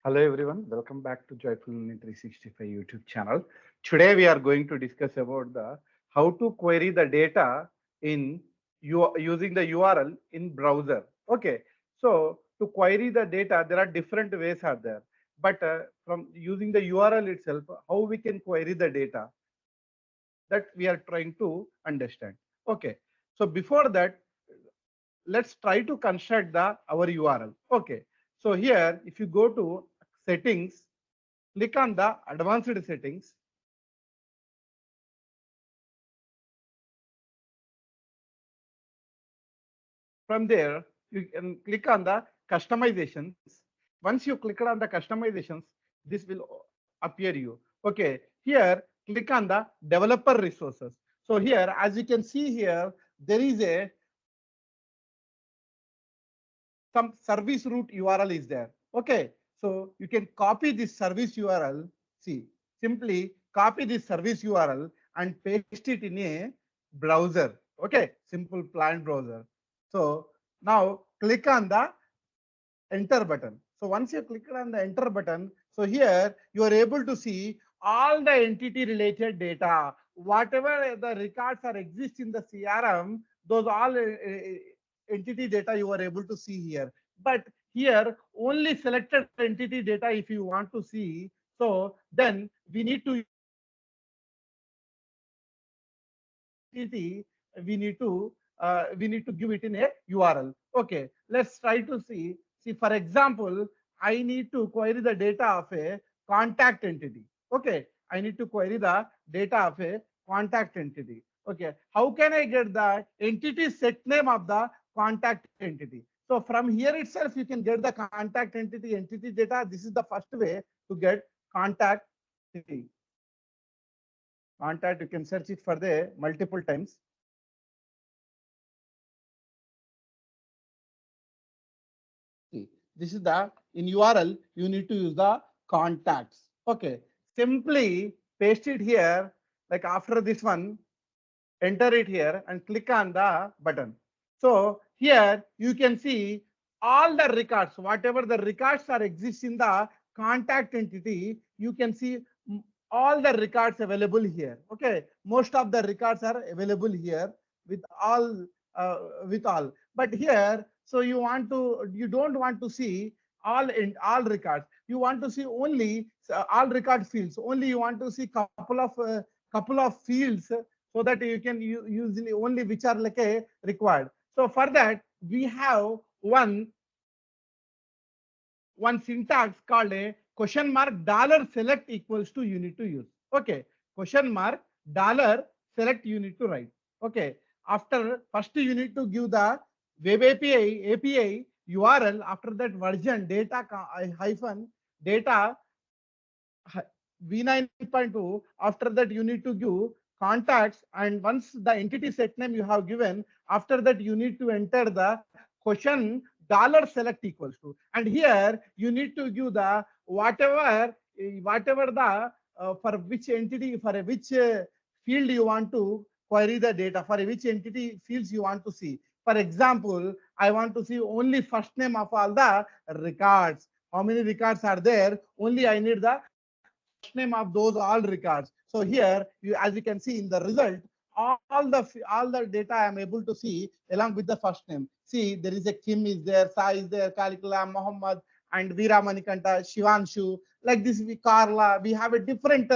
Hello everyone, welcome back to Joyful Learning 365 YouTube channel. Today we are going to discuss about the how to query the data in using the URL in browser. Okay, so to query the data, there are different ways are there, but from using the URL itself, how we can query the data that we are trying to understand. Okay, so before that, let's try to construct the our URL. Okay, so here if you go to settings, click on the advanced settings. From there, you can click on the customizations. Once you click on the customizations, this will appear you. Okay, here click on the developer resources. So here, as you can see here, there is a some service route URL is there. Okay, so you can copy this service URL. See, simply copy this service URL and paste it in a browser. Okay, simple client browser. So now click on the enter button. So once you click on the enter button, so here you are able to see all the entity related data, whatever the records are exist in the CRM, those all entity data you are able to see here. But here only selected entity data if you want to see. So then we need to entity we need to give it in a URL. Okay, let's try to see. See, for example, I need to query the data of a contact entity. Okay, I need to query the data of a contact entity. Okay, how can I get the entity set name of the contact entity? So from here itself, you can get the contact entity data. This is the first way to get contact entity. Contact, you can search it for the multiple times. This is the in URL, you need to use the contacts. Okay, simply paste it here. Like after this one, enter it here and click on the button. So here you can see all the records, whatever the records are exist in the contact entity, you can see all the records available here. Okay, most of the records are available here with all with all. But here, so you don't want to see all records. You want to see only all record fields. Only you want to see couple of fields so that you can use only which are like a required. So for that, we have one syntax called a question mark dollar select equals to you need to use. Okay, question mark dollar select you need to write. Okay, after first you need to give the web API URL. After that version data hyphen data v9.2. After that you need to give contacts, and once the entity set name you have given, after that you need to enter the question dollar select equals to, and here you need to give the whatever the for which entity, for which field you want to query the data, for which entity fields you want to see. For example, I want to see only first name of all the records. How many records are there? Only I need the first name of those all records. So here, as you can see in the result, all the data I am able to see along with the first name. See, there is a Kim is there, Sai is there, Kalikula, Mohammed, and Veera Manikanta, Shivanshu. Like this, we Carla. We have a different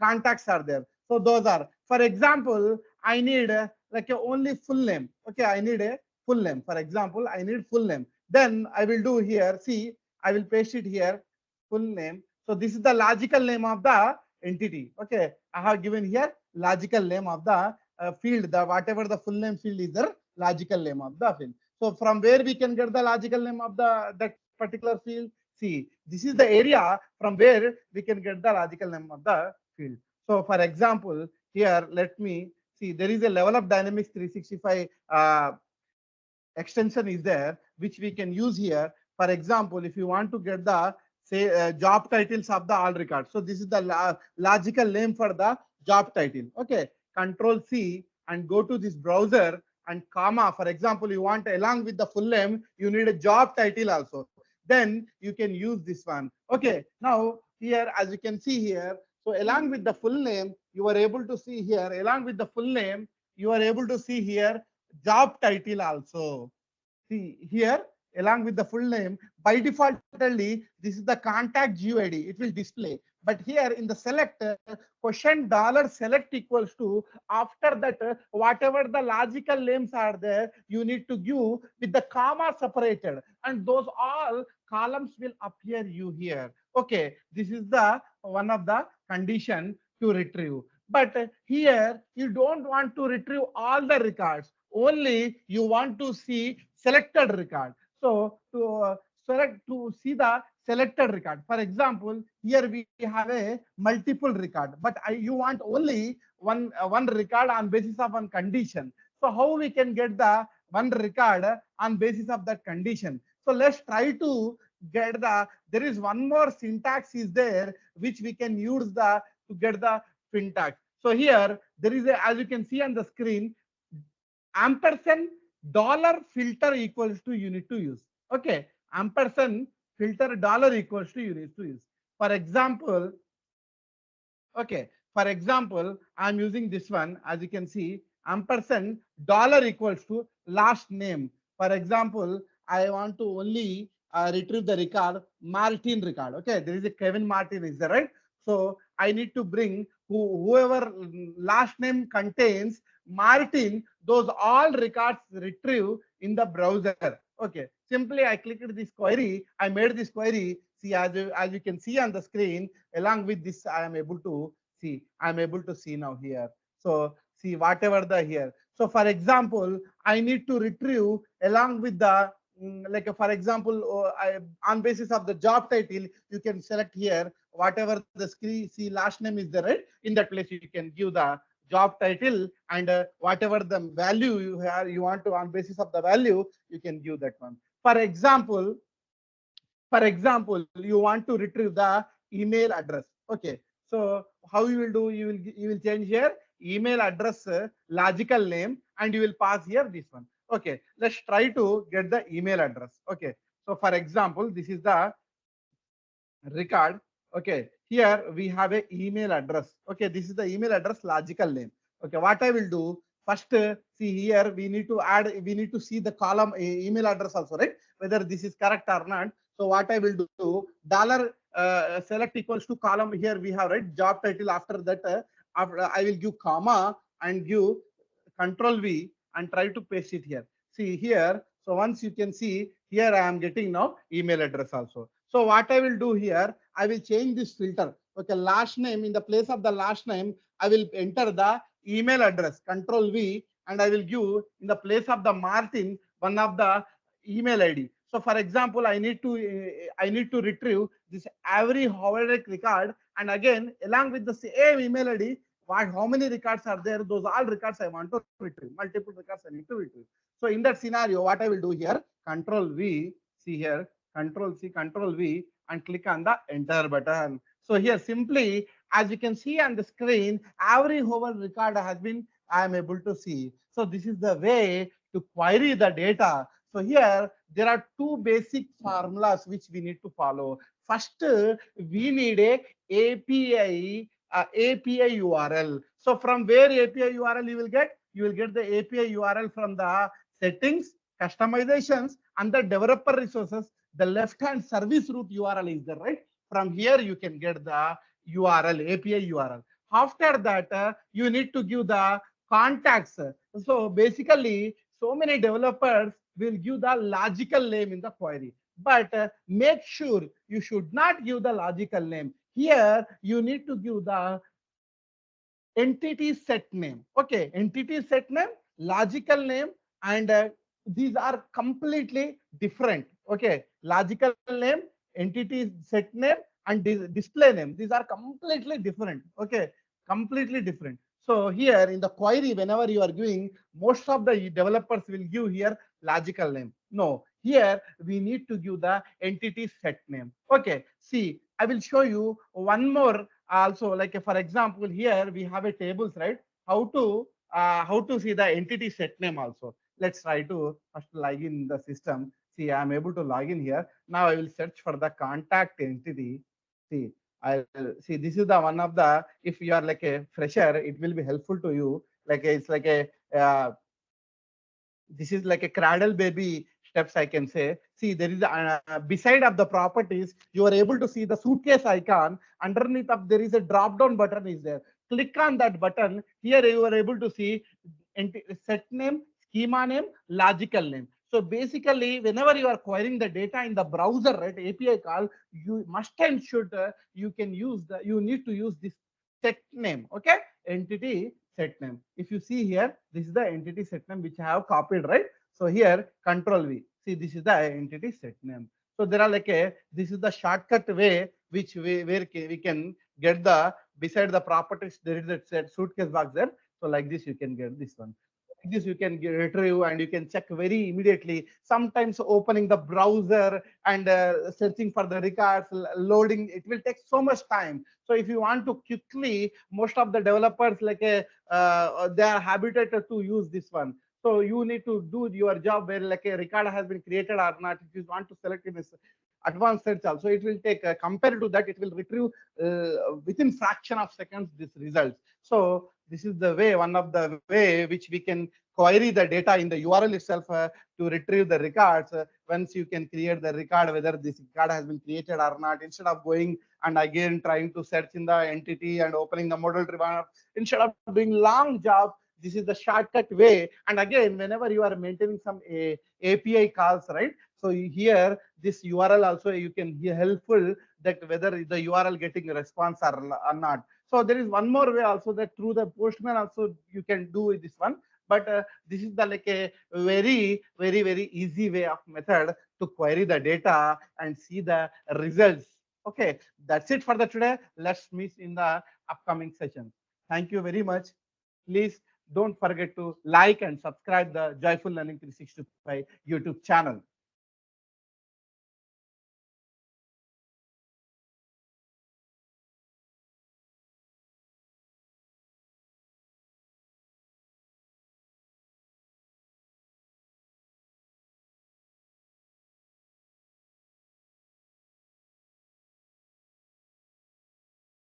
contacts are there. So those are, for example, I need like a only full name. Okay, I need a full name. For example, I need full name. Then I will do here. See, I will paste it here. Full name. So this is the logical name of the entity. Okay, I have given here logical name of the field. The whatever the full name field is the logical name of the field. So from where we can get the logical name of the that particular field? See, this is the area from where we can get the logical name of the field. So for example, here let me see, there is a level of Dynamics 365 extension is there which we can use here. For example, if you want to get the say job titles of the all records, so this is the logical name for the job title. Okay, Control C and go to this browser and comma. For example, you want along with the full name, you need a job title also. then you can use this one. Okay, now here, as you can see here, so along with the full name, you are able to see here, along with the full name, you are able to see here job title also. See here, along with the full name, by default only, this is the contact GUID. It will display. But here in the select, question dollar select equals to, after that, whatever the logical names are there, you need to give with the comma separated. And those all columns will appear you here. Okay, this is the one of the condition to retrieve. But here you don't want to retrieve all the records, only you want to see selected record. So to see the selected record, for example, here we have a multiple record, but you want only one record on basis of one condition. So how we can get the one record on basis of that condition? So let's try to get there is one more syntax is there which we can use to get the syntax. So here there is as you can see on the screen, ampersand dollar filter equals to you need to use. Okay, ampersand filter dollar equals to you need to use. For example, okay, for example, I'm using this one. As you can see, ampersand dollar equals to last name. For example, I want to only retrieve the record Martin record. Okay, there is a Kevin Martin, is there, right? So I need to bring whoever last name contains Martin, those all records retrieve in the browser. Okay, simply I clicked this query, I made this query. See, as you can see on the screen, along with this, I am able to see. I'm able to see now here. So see whatever the here. So for example, I need to retrieve along with the like for example, on basis of the job title, you can select here whatever the screen see last name is there, right? In that place, you can give the job title and whatever the value you have, you want to on basis of the value, you can give that one. For example, you want to retrieve the email address. Okay, so how you will do? You will change here email address logical name, and you will pass here this one. Okay, let's try to get the email address. Okay, so for example, this is the record. Okay, here we have a email address. Okay, this is the email address logical name. Okay, what I will do first, see here we need to add, we need to see the column email address also, right? Whether this is correct or not. So what I will do, dollar select equals to column, here we have, right, job title. After that, after I will give comma and give control V and try to paste it here. See here. So once you can see here, I am getting now email address also. So what I will do here, I will change this filter. Okay, last name, in the place of the last name, I will enter the email address, control V, and I will give in the place of the Martin one of the email ID. So for example, I need to retrieve this every holiday record, and again along with the same email ID, how many records are there, those all records I want to retrieve, multiple records I need to retrieve. So in that scenario, what I will do here, control V, see here, control C, control V, and click on the enter button. So here simply, as you can see on the screen, every whole record has been, I am able to see. So this is the way to query the data. So here there are two basic formulas which we need to follow. First, we need a API API URL. So from where API URL you will get? You will get the API URL from the settings, customizations, and the developer resources. The left-hand service route URL is there, right? From here you can get the URL, API URL. After that, you need to give the contacts. So basically, so many developers will give the logical name in the query. But make sure you should not give the logical name. Here, you need to give the entity set name. Okay, entity set name, logical name, and these are completely different. Okay, logical name, entity set name, and display name. These are completely different. Okay, completely different. So here in the query, whenever you are giving, most of the developers will give here logical name. No, here we need to give the entity set name. Okay, see, I will show you one more also. Like for example, here we have a tables, right? How to see the entity set name also. Let's try to first log in the system. See, I'm able to log in here. Now I will search for the contact entity. See, I'll see, this is the one of the, if you are like a fresher, it will be helpful to you. Like it's like a this is like a cradle baby steps, I can say. See, there is beside of the properties, you are able to see the suitcase icon. Underneath of there is a drop down button is there. Click on that button. Here you are able to see set name, schema name, logical name. So basically, whenever you are querying the data in the browser, right, API call, you must and should you can use the, you need to use this set name. Okay, entity set name. If you see here, this is the entity set name which I have copied, right? So here, Control V. See, this is the entity set name. So there are like a, this is the shortcut way which we can get the, beside the properties, there is a set suitcase box there. So like this, you can get this one. Like this, you can retrieve and you can check very immediately. Sometimes opening the browser and searching for the records, loading, it will take so much time. So if you want to quickly, most of the developers like a they are habituated to use this one. So you need to do your job where like a record has been created or not. If you want to select in this advanced search also, it will take compared to that, it will retrieve within fraction of seconds this results. So this is the way, one of the way which we can query the data in the URL itself to retrieve the records. Once you can create the record, whether this record has been created or not, instead of going and again trying to search in the entity and opening the model tree, instead of doing long job, this is the shortcut way. And again, whenever you are maintaining some API calls, right? So here, this URL also you can be helpful that whether the URL getting a response or not. So there is one more way also, that through the Postman also you can do this one. But this is the like a very easy way of method to query the data and see the results. Okay, that's it for the today. Let's meet in the upcoming session. Thank you very much. Please don't forget to like and subscribe the Joyful Learning 365 YouTube channel.